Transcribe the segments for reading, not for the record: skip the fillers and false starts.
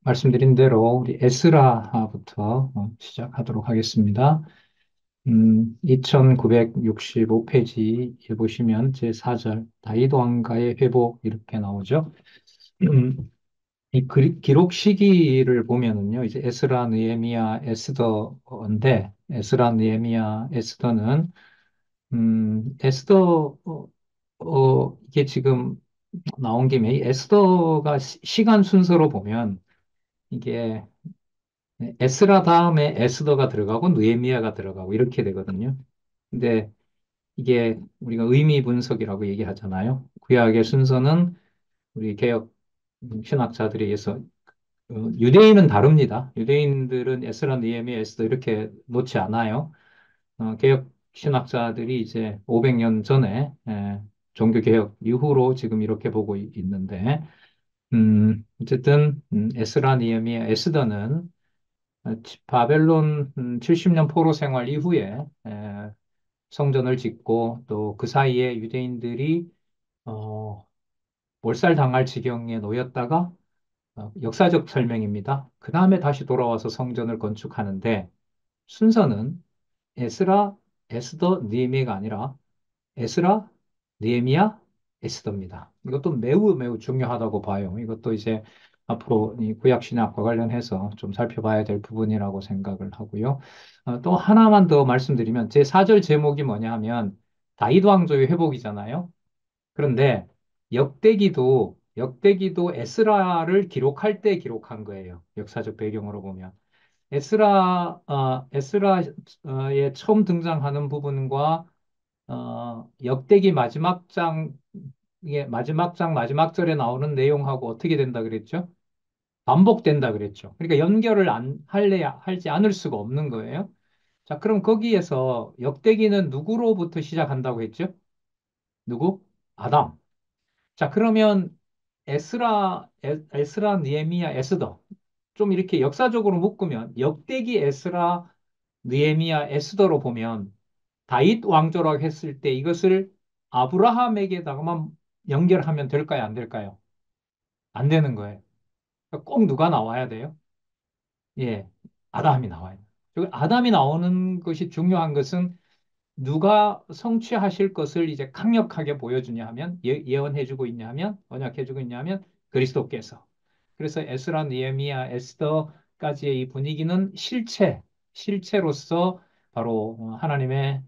말씀드린 대로 우리 에스라부터 시작하도록 하겠습니다. 2965페이지에 보시면 제4절 다윗 왕가의 회복 이렇게 나오죠. 음, 이 기록 시기를 보면은요, 이제 에스라, 느헤미야, 에스더인데 에스라, 느헤미야, 에스더는 에스더 이게 지금 나온 김에 이 에스더가 시간 순서로 보면 이게 에스라 다음에 에스더가 들어가고 느헤미야가 들어가고 이렇게 되거든요. 근데 이게 우리가 의미 분석이라고 얘기하잖아요. 구약의 순서는 우리 개혁 신학자들에 의해서 유대인은 다릅니다. 유대인들은 에스라, 느헤미야, 에스더 이렇게 놓지 않아요. 개혁 신학자들이 이제 500년 전에 종교 개혁 이후로 지금 이렇게 보고 있는데 어쨌든 에스라, 느헤미야, 에스더는 바벨론 70년 포로 생활 이후에 성전을 짓고 또 그 사이에 유대인들이 어, 몰살당할 지경에 놓였다가 역사적 설명입니다. 그 다음에 다시 돌아와서 성전을 건축하는데 순서는 에스라, 에스더, 느헤미야가 아니라 에스라, 느헤미야, 에스더입니다. 이것도 매우 매우 중요하다고 봐요. 이것도 이제 앞으로 이 구약 신약과 관련해서 좀 살펴봐야 될 부분이라고 생각을 하고요. 또 하나만 더 말씀드리면 제 4절 제목이 뭐냐 하면 다윗 왕조의 회복이잖아요. 그런데 역대기도 에스라를 기록할 때 기록한 거예요. 역사적 배경으로 보면. 에스라의 처음 등장하는 부분과 역대기 마지막 장, 이게 마지막 장, 마지막 절에 나오는 내용하고 어떻게 된다 그랬죠? 반복된다 그랬죠. 그러니까 연결을 하지 않을 수가 없는 거예요. 자, 그럼 거기에서 역대기는 누구로부터 시작한다고 했죠? 누구? 아담. 자, 그러면 에스라, 느헤미야, 에스더. 좀 이렇게 역사적으로 묶으면 역대기 에스라, 느헤미야, 에스더로 보면 다윗 왕조라고 했을 때 이것을 아브라함에게다가만 연결하면 될까요? 안 될까요? 안 되는 거예요. 그러니까 꼭 누가 나와야 돼요? 예, 아담이 나와요. 그리고 아담이 나오는 것이 중요한 것은 누가 성취하실 것을 이제 강력하게 보여주냐 하면 예언해주고 있냐 하면 언약해주고 있냐 하면 그리스도께서. 그래서 에스라, 느헤미야, 에스더까지의 이 분위기는 실체로서 바로 하나님의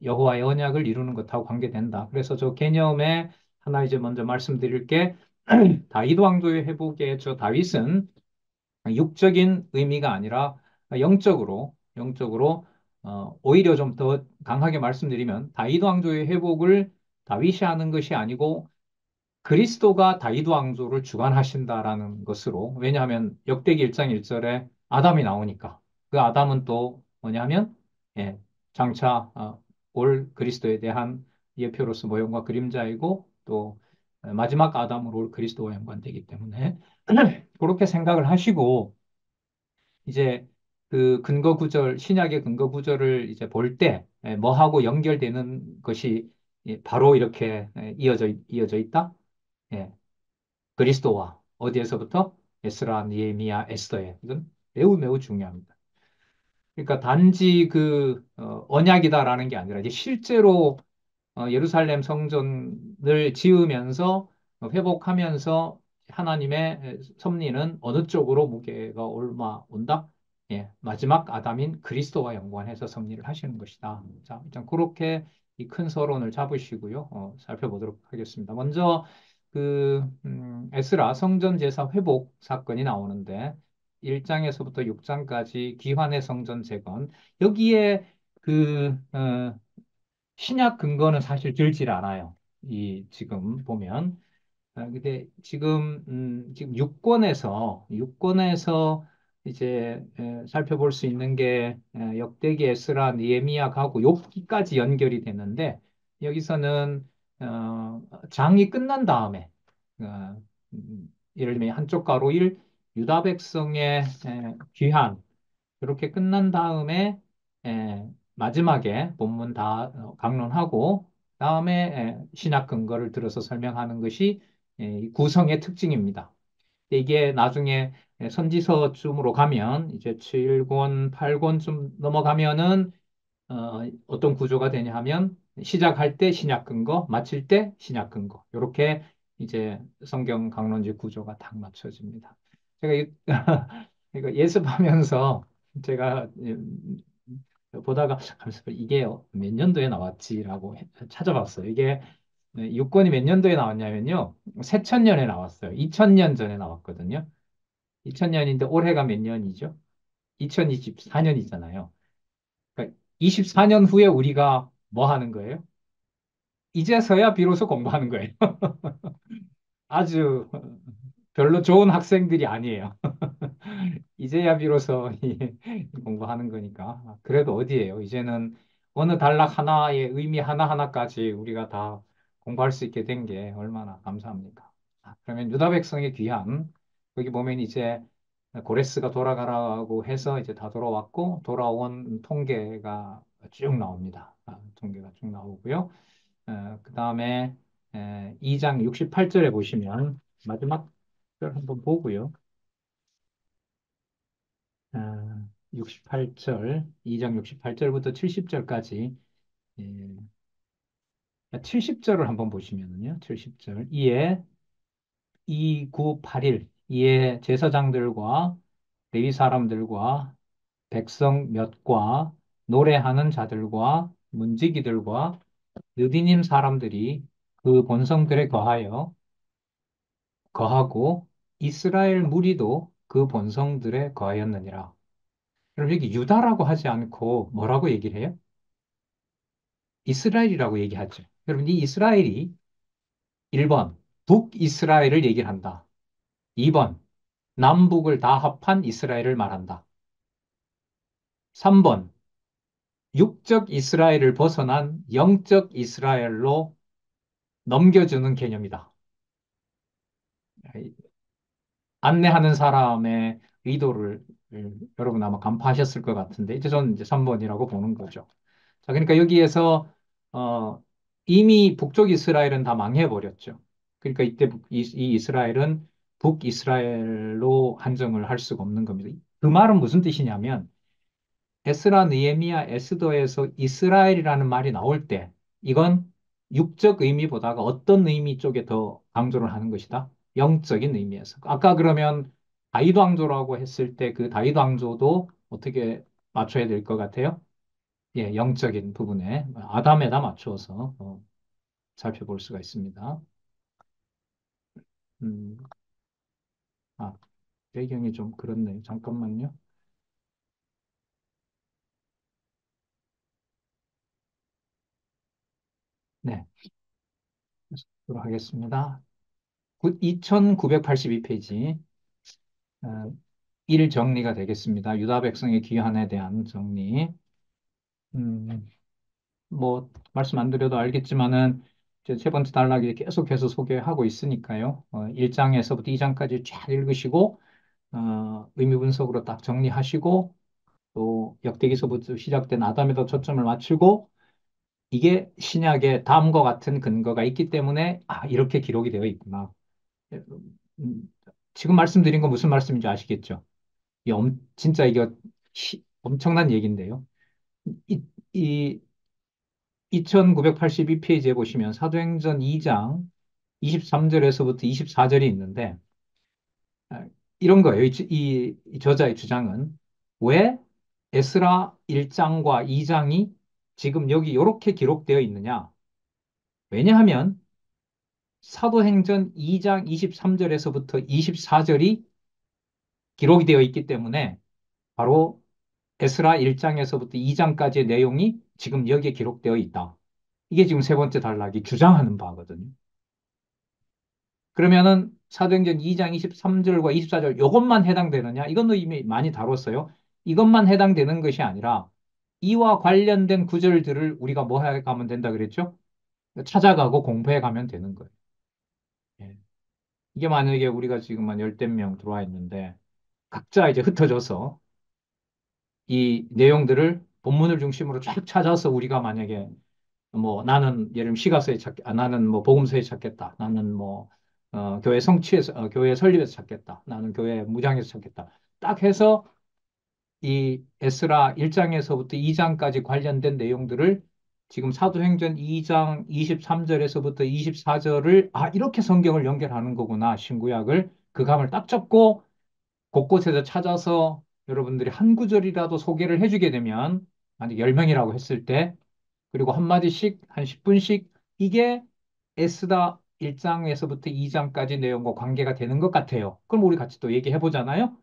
여호와의 언약을 이루는 것하고 관계된다. 그래서 저 개념에 하나 이제 먼저 말씀드릴 게 다윗 왕조의 회복에 저 다윗은 육적인 의미가 아니라 영적으로 오히려 좀 더 강하게 말씀드리면 다윗 왕조의 회복을 다윗이 하는 것이 아니고 그리스도가 다윗 왕조를 주관하신다라는 것으로 왜냐하면 역대기 1장 1절에 아담이 나오니까 그 아담은 또 뭐냐면 예, 장차 올 그리스도에 대한 예표로서 모형과 그림자이고 또 마지막 아담으로 올 그리스도와 연관되기 때문에 그렇게 생각을 하시고 이제 그 근거 구절, 신약의 근거 구절을 이제 볼 때, 뭐하고 연결되는 것이 바로 이렇게 이어져 있다? 예, 그리스도와 어디에서부터? 에스라, 니에미야, 에스더에. 이건 매우 매우 중요합니다. 그러니까 단지 언약이다라는 게 아니라 이게 실제로 예루살렘 성전을 지으면서 회복하면서 하나님의 섭리는 어느 쪽으로 무게가 온다? 예, 마지막 아담인 그리스도와 연관해서 섭리를 하시는 것이다. 자, 일단 그렇게 이 큰 서론을 잡으시고요. 살펴보도록 하겠습니다. 먼저 에스라 성전 제사 회복 사건이 나오는데 1장에서부터 6장까지 귀환의 성전 재건 여기에 신약 근거는 사실 들질 않아요. 이 지금 보면. 근데 지금 6권에서 이제 살펴볼 수 있는 게 역대기 에스라 느헤미야 가고 욥기까지 연결이 되는데 여기서는 장이 끝난 다음에 예를 들면 한쪽 가로 일 유다 백성의 귀환 이렇게 끝난 다음에 마지막에 본문 다 강론하고 다음에 신학 근거를 들어서 설명하는 것이 이 구성의 특징입니다. 이게 나중에 선지서쯤으로 가면 이제 7권, 8권쯤 넘어가면은 어떤 구조가 되냐 하면 시작할 때 신약 근거, 마칠 때 신약 근거. 이렇게 이제 성경 강론지 구조가 딱 맞춰집니다. 제가 이거 예습하면서 제가 보다가 가면서 이게 몇 년도에 나왔지라고 찾아봤어요. 이게 6권이 몇 년도에 나왔냐면요. 새천년에 나왔어요. 2000년 전에 나왔거든요. 2000년인데 올해가 몇 년이죠? 2024년이잖아요. 그러니까 24년 후에 우리가 뭐 하는 거예요? 이제서야 비로소 공부하는 거예요. 아주 별로 좋은 학생들이 아니에요. 이제야 비로소 공부하는 거니까. 그래도 어디예요? 이제는 어느 단락 하나의 의미 하나하나까지 우리가 다 공부할 수 있게 된 게 얼마나 감사합니까? 그러면 유다 백성의 귀환, 거기 보면 이제 고레스가 돌아가라고 해서 이제 다 돌아왔고, 돌아온 통계가 쭉 나옵니다. 통계가 쭉 나오고요. 그 다음에 2장 68절에 보시면 마지막 절 한번 보고요. 68절, 2장 68절부터 70절까지, 70절을 한번 보시면은요, 70절. 이에 2, 9, 8일, 이에 제사장들과 레위 사람들과 백성 몇과 노래하는 자들과 문지기들과 느디님 사람들이 그 본성들에 거하고 이스라엘 무리도 그 본성들에 거하였느니라. 그럼 여기 유다라고 하지 않고 뭐라고 얘기를 해요? 이스라엘이라고 얘기하죠. 여러분, 이 이스라엘이 1번, 북이스라엘을 얘기를 한다. 2번, 남북을 다 합한 이스라엘을 말한다. 3번, 육적 이스라엘을 벗어난 영적 이스라엘로 넘겨주는 개념이다. 안내하는 사람의 의도를 여러분 아마 간파하셨을 것 같은데, 이제 저는 이제 3번이라고 보는 거죠. 자, 그러니까 여기에서 어, 이미 북쪽 이스라엘은 다 망해버렸죠. 그러니까 이때 이 이스라엘은 북이스라엘로 한정을 할 수가 없는 겁니다. 그 말은 무슨 뜻이냐면 에스라, 느헤미야, 에스더에서 이스라엘이라는 말이 나올 때 이건 육적 의미보다가 어떤 의미 쪽에 더 강조를 하는 것이다. 영적인 의미에서. 아까 그러면 다윗 왕조라고 했을 때 그 다윗 왕조도 어떻게 맞춰야 될 것 같아요? 예, 영적인 부분에 아담에다 맞추어서 살펴볼 수가 있습니다. 음, 아, 배경이 좀 그렇네요. 잠깐만요. 네, 계속 하겠습니다. 2982페이지. 어, 일 정리가 되겠습니다. 유다 백성의 귀환에 대한 정리. 음, 뭐, 말씀 안 드려도 알겠지만은, 이제 세 번째 단락에 계속해서 소개하고 있으니까요. 1장에서부터 2장까지 쫙 읽으시고, 의미 분석으로 딱 정리하시고, 또 역대기서부터 시작된 아담에다 초점을 맞추고, 이게 신약의 다음과 같은 근거가 있기 때문에, 이렇게 기록이 되어 있구나. 음, 지금 말씀드린 건 무슨 말씀인지 아시겠죠? 진짜 이게 엄청난 얘기인데요. 이, 이 2982페이지에 보시면 사도행전 2장 23절에서부터 24절이 있는데 아, 이런 거예요. 이 저자의 주장은 왜 에스라 1장과 2장이 지금 여기 이렇게 기록되어 있느냐? 왜냐하면 사도행전 2장 23절에서부터 24절이 기록이 되어 있기 때문에 바로 에스라 1장에서부터 2장까지의 내용이 지금 여기에 기록되어 있다. 이게 지금 세 번째 단락이 주장하는 바거든요. 그러면은 사도행전 2장 23절과 24절 이것만 해당되느냐? 이건 이미 많이 다뤘어요. 이것만 해당되는 것이 아니라 이와 관련된 구절들을 우리가 뭐 해 가면 된다 그랬죠? 찾아가고 공부해 가면 되는 거예요. 예. 이게 만약에 우리가 지금 한 열댓 명 들어와 있는데 각자 이제 흩어져서 이 내용들을 본문을 중심으로 쫙 찾아서 우리가 만약에 뭐 나는 예를 들면 시가서에 찾겠, 나는 뭐 복음서에 찾겠다. 나는 뭐 교회 성취해서, 교회 설립해서 찾겠다. 나는 교회 무장해서 찾겠다. 딱 해서 이 에스라 1장에서부터 2장까지 관련된 내용들을 지금 사도행전 2장 23절에서부터 24절을 이렇게 성경을 연결하는 거구나. 신구약을 그 감을 딱 잡고 곳곳에서 찾아서 여러분들이 한 구절이라도 소개를 해주게 되면 만약 10명이라고 했을 때 그리고 한마디씩 한 10분씩 이게 에스더 1장에서부터 2장까지 내용과 관계가 되는 것 같아요. 그럼 우리 같이 또 얘기해 보잖아요.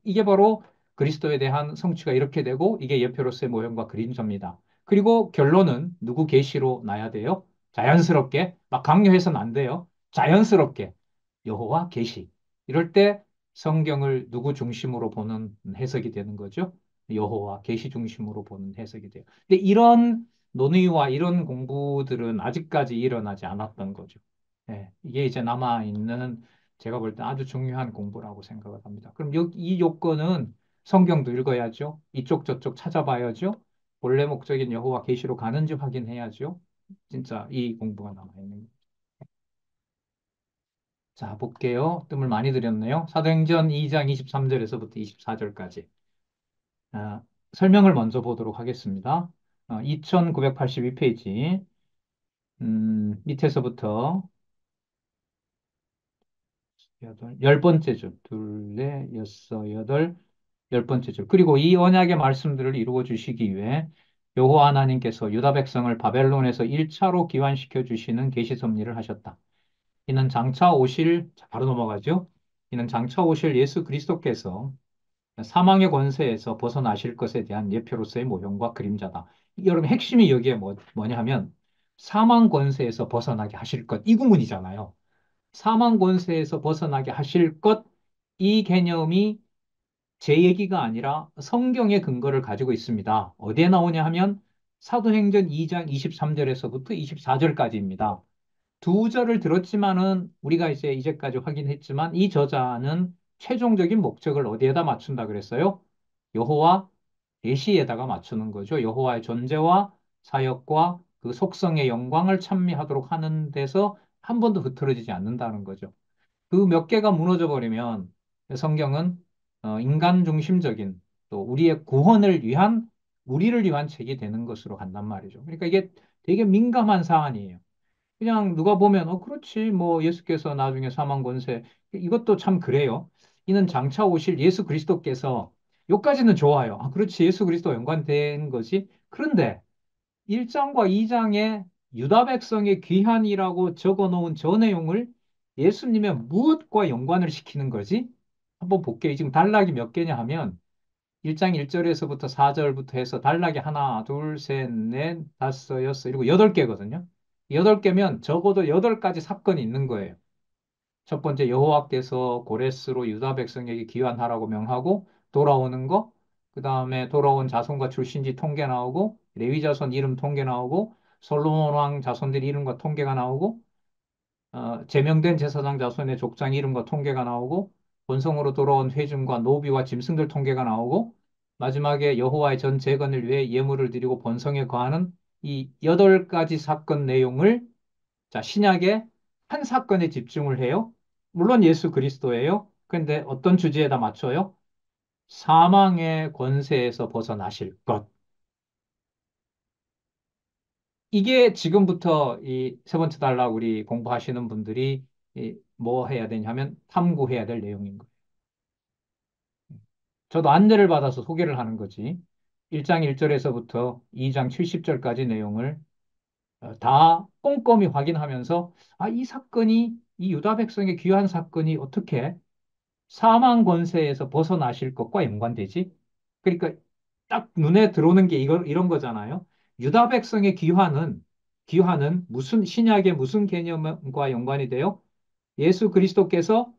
이게 바로 그리스도에 대한 성취가 이렇게 되고 이게 예표로서의 모형과 그림자입니다. 그리고 결론은 누구 계시로 나야 돼요? 자연스럽게 막 강요해서는 안 돼요. 자연스럽게 여호와 계시. 이럴 때 성경을 누구 중심으로 보는 해석이 되는 거죠. 여호와 계시 중심으로 보는 해석이 돼요. 근데 이런 논의와 이런 공부들은 아직까지 일어나지 않았던 거죠. 예, 이게 이제 남아있는 제가 볼 때 아주 중요한 공부라고 생각을 합니다. 그럼 이 요건은 성경도 읽어야죠. 이쪽 저쪽 찾아봐야죠. 본래 목적인 여호와 계시로 가는지 확인해야죠. 진짜 이 공부가 남아있는 거예요. 자, 볼게요. 뜸을 많이 들였네요. 사도행전 2장 23절에서부터 24절까지. 설명을 먼저 보도록 하겠습니다. 2982페이지. 밑에서부터 열 번째 줄, 둘, 넷, 여섯, 여덟, 열 번째 줄. 그리고 이 언약의 말씀들을 이루어 주시기 위해 여호와 하나님께서 유다 백성을 바벨론에서 1차로 귀환시켜 주시는 계시 섭리를 하셨다. 이는 장차 오실, 자, 바로 넘어가죠. 이는 장차 오실 예수 그리스도께서 사망의 권세에서 벗어나실 것에 대한 예표로서의 모형과 그림자다. 여러분 핵심이 여기에 뭐냐 하면 사망 권세에서 벗어나게 하실 것, 이 구문이잖아요. 사망 권세에서 벗어나게 하실 것, 이 개념이 제 얘기가 아니라 성경의 근거를 가지고 있습니다. 어디에 나오냐 하면 사도행전 2장 23절에서부터 24절까지입니다. 두 절을 들었지만은 우리가 이제까지 확인했지만 이 저자는 최종적인 목적을 어디에다 맞춘다 그랬어요? 여호와 계시에다가 맞추는 거죠. 여호와의 존재와 사역과 그 속성의 영광을 찬미하도록 하는 데서 한 번도 흐트러지지 않는다는 거죠. 그 몇 개가 무너져 버리면 성경은 인간 중심적인 또 우리의 구원을 위한 우리를 위한 책이 되는 것으로 간단 말이죠. 그러니까 이게 되게 민감한 사안이에요. 그냥 누가 보면 그렇지 뭐 예수께서 나중에 사망 권세 이것도 참 그래요. 이는 장차 오실 예수 그리스도께서 여기까지는 좋아요. 그렇지 예수 그리스도 연관된 거지. 그런데 1장과 2장에 유다 백성의 귀환이라고 적어 놓은 저 내용을 예수님의 무엇과 연관을 시키는 거지? 한번 볼게요. 지금 단락이 몇 개냐 하면 1장 1절에서부터 4절부터 해서 단락이 하나, 둘, 셋, 넷, 다섯, 여섯, 일곱, 여덟 개거든요. 여덟 개면 적어도 여덟 가지 사건이 있는 거예요. 첫 번째 여호와께서 고레스로 유다 백성에게 귀환하라고 명하고 돌아오는 거, 그 다음에 돌아온 자손과 출신지 통계 나오고 레위 자손 이름 통계 나오고 솔로몬 왕 자손들 이름과 통계가 나오고 제명된 제사장 자손의 족장 이름과 통계가 나오고 본성으로 돌아온 회중과 노비와 짐승들 통계가 나오고 마지막에 여호와의 전 재건을 위해 예물을 드리고 본성에 거하는 이 여덟 가지 사건 내용을 자, 신약의 한 사건에 집중을 해요. 물론 예수 그리스도예요. 근데 어떤 주제에다 맞춰요? 사망의 권세에서 벗어나실 것. 이게 지금부터 이 세 번째 단락 우리 공부하시는 분들이 뭐 해야 되냐면 탐구해야 될 내용인 거예요. 저도 안내를 받아서 소개를 하는 거지. 1장 1절에서부터 2장 70절까지 내용을 다 꼼꼼히 확인하면서 이 사건이 이 유다 백성의 귀한 사건이 어떻게 사망 권세에서 벗어나실 것과 연관되지? 그러니까 딱 눈에 들어오는 게 이런 거잖아요. 유다 백성의 귀환은 무슨 신약의 무슨 개념과 연관이 돼요? 예수 그리스도께서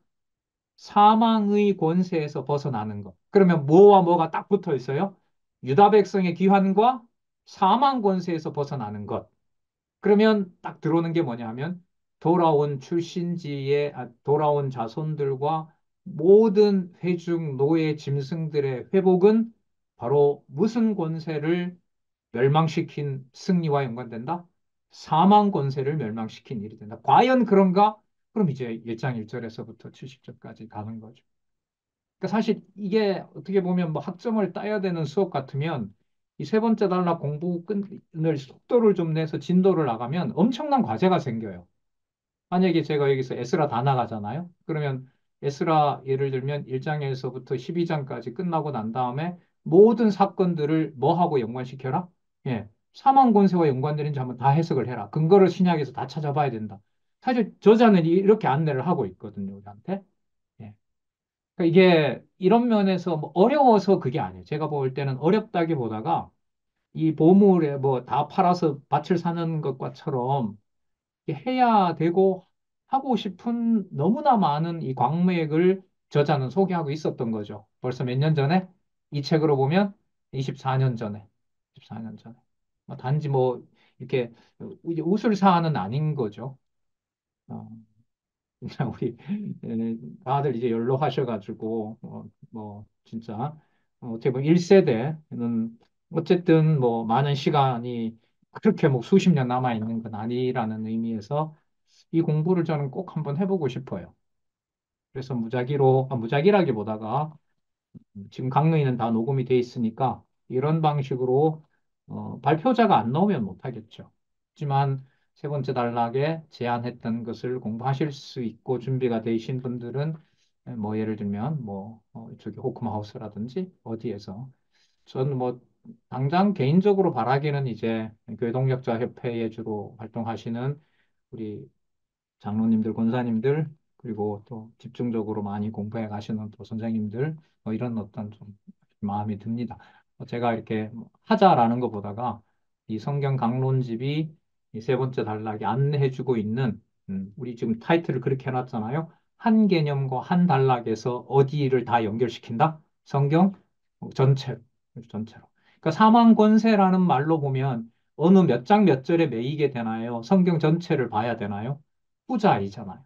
사망의 권세에서 벗어나는 것. 그러면 뭐와 뭐가 딱 붙어 있어요? 유다 백성의 귀환과 사망 권세에서 벗어나는 것. 그러면 딱 들어오는 게 뭐냐 하면 돌아온 출신지의 돌아온 자손들과 모든 회중 노예 짐승들의 회복은 바로 무슨 권세를 멸망시킨 승리와 연관된다? 사망 권세를 멸망시킨 일이 된다. 과연 그런가? 그럼 이제 1장 1절에서부터 70절까지 가는 거죠. 그러니까 사실 이게 어떻게 보면 뭐 학점을 따야 되는 수업 같으면 이 세 번째 단락 공부 끈을 속도를 좀 내서 진도를 나가면 엄청난 과제가 생겨요. 만약에 제가 여기서 에스라 다 나가잖아요. 그러면 에스라 예를 들면 1장에서부터 12장까지 끝나고 난 다음에 모든 사건들을 뭐하고 연관시켜라? 예. 사망 권세와 연관되는지 한번 다 해석을 해라. 근거를 신약에서 다 찾아봐야 된다. 사실 저자는 이렇게 안내를 하고 있거든요, 우리한테. 예. 그러니까 이게 이런 면에서 뭐 어려워서 그게 아니에요. 제가 볼 때는 어렵다기보다가 이 보물에 뭐 다 팔아서 밭을 사는 것과처럼 해야 되고 하고 싶은 너무나 많은 이 광맥을 저자는 소개하고 있었던 거죠. 벌써 몇 년 전에? 이 책으로 보면 24년 전에. 24년 전에. 뭐 단지 뭐 이렇게 이제 웃을 사안은 아닌 거죠. 어, 진짜 우리 다들 이제 연로하셔가지고 뭐 진짜 어떻게 보면 1세대는 어쨌든 뭐 많은 시간이 그렇게 뭐 수십 년 남아 있는 건 아니라는 의미에서 이 공부를 저는 꼭 한번 해보고 싶어요. 그래서 무작위라기보다가 지금 강의는 다 녹음이 돼 있으니까 이런 방식으로 발표자가 안 나오면 못하겠죠. 하지만 세 번째 단락에 제안했던 것을 공부하실 수 있고 준비가 되신 분들은 뭐 예를 들면 뭐 저기 호크마 하우스라든지 어디에서 저는 뭐 당장 개인적으로 바라기는 이제 교회동력자 협회에 주로 활동하시는 우리 장로님들, 권사님들, 그리고 또 집중적으로 많이 공부해 가시는 또 선생님들, 뭐 이런 어떤 좀 마음이 듭니다. 제가 이렇게 뭐 하자라는 것보다가 이 성경 강론집이 이 세 번째 단락에 안내해주고 있는, 우리 지금 타이틀을 그렇게 해놨잖아요. 한 개념과 한 단락에서 어디를 다 연결시킨다? 성경 전체로, 전체로. 그러니까 사망 권세라는 말로 보면 어느 몇 장 몇 절에 매이게 되나요? 성경 전체를 봐야 되나요? 후자이잖아요.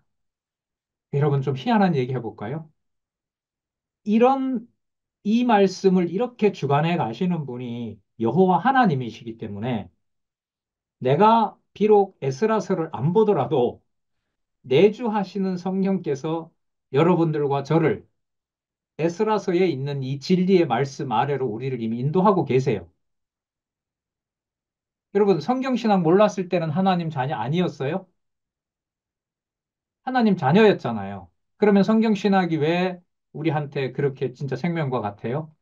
여러분 좀 희한한 얘기 해볼까요? 이런 이 말씀을 이렇게 주관해 가시는 분이 여호와 하나님이시기 때문에 내가 비록 에스라서를 안 보더라도 내주하시는 성령께서 여러분들과 저를 에스라서에 있는 이 진리의 말씀 아래로 우리를 이미 인도하고 계세요. 여러분 성경 신학 몰랐을 때는 하나님 자녀 아니었어요? 하나님 자녀였잖아요. 그러면 성경 신학이 왜 우리한테 그렇게 진짜 생명과 같아요?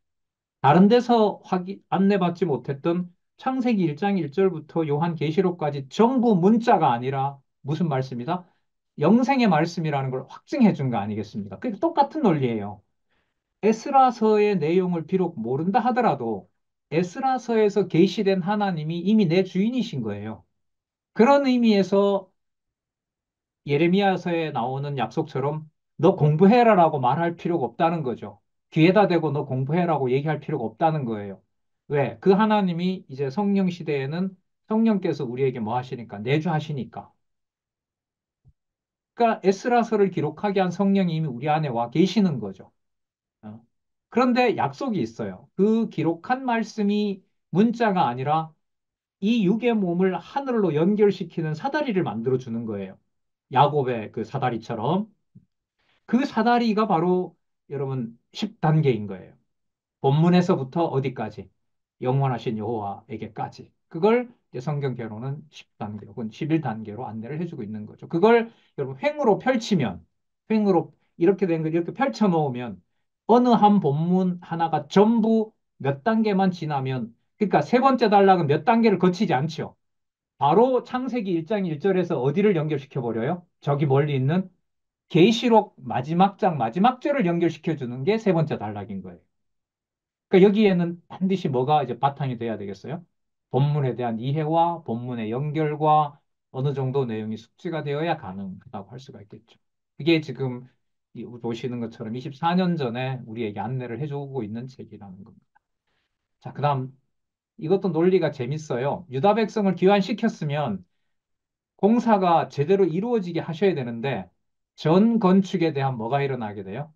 다른 데서 안내받지 못했던 창세기 1장 1절부터 요한계시록까지 전부 문자가 아니라 무슨 말씀이다? 영생의 말씀이라는 걸 확증해 준 거 아니겠습니까? 그게 똑같은 논리예요. 에스라서의 내용을 비록 모른다 하더라도 에스라서에서 계시된 하나님이 이미 내 주인이신 거예요. 그런 의미에서 예레미야서에 나오는 약속처럼 너 공부해라라고 말할 필요가 없다는 거죠. 귀에다 대고 너 공부해라고 얘기할 필요가 없다는 거예요. 왜? 그 하나님이 이제 성령 시대에는 성령께서 우리에게 뭐 하시니까? 내주하시니까. 그러니까 에스라서를 기록하게 한 성령이 이미 우리 안에 와 계시는 거죠. 어. 그런데 약속이 있어요. 그 기록한 말씀이 문자가 아니라 이 육의 몸을 하늘로 연결시키는 사다리를 만들어 주는 거예요. 야곱의 그 사다리처럼. 그 사다리가 바로 여러분 10단계인 거예요. 본문에서부터 어디까지? 영원하신 여호와에게까지. 그걸 이제 성경계로는 10단계 혹은 11단계로 안내를 해주고 있는 거죠. 그걸 여러분 횡으로 펼치면, 횡으로 이렇게 된 걸 이렇게 펼쳐 놓으면 어느 한 본문 하나가 전부 몇 단계만 지나면, 그러니까 세 번째 단락은 몇 단계를 거치지 않죠. 바로 창세기 1장 1절에서 어디를 연결시켜 버려요? 저기 멀리 있는 계시록 마지막 장 마지막 절을 연결시켜 주는 게 세 번째 단락인 거예요. 그러니까 여기에는 반드시 뭐가 이제 바탕이 돼야 되겠어요? 본문에 대한 이해와 본문의 연결과 어느 정도 내용이 숙지가 되어야 가능하다고 할 수가 있겠죠. 그게 지금 보시는 것처럼 24년 전에 우리에게 안내를 해주고 있는 책이라는 겁니다. 자, 그다음 이것도 논리가 재밌어요. 유다 백성을 귀환시켰으면 공사가 제대로 이루어지게 하셔야 되는데 전 건축에 대한 뭐가 일어나게 돼요?